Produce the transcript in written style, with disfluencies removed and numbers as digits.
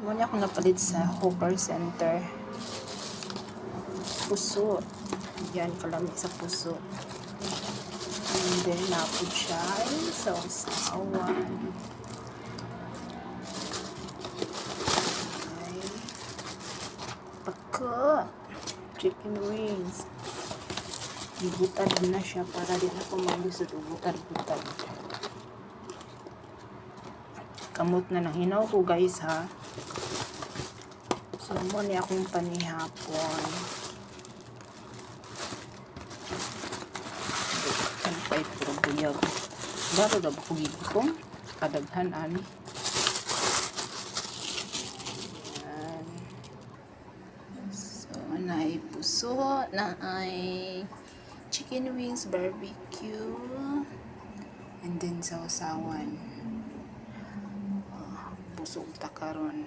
Muna ako napalit sa hawker center. Puso. Yan, kalami sa puso. And then, napod siya ay sausawan. Ay, pagka chicken wings. Ibutad na siya para din ako mabusod. Ibutad-butad. Kamot na ng hinaw ko guys ha. So muna akong panihapon. Kan pa'y puro buyag. Baro na ba ko gigitong? Kadaghan ani. Yan. So na ay puso, na ay chicken wings barbecue, and then sausawan. Busog ta karon.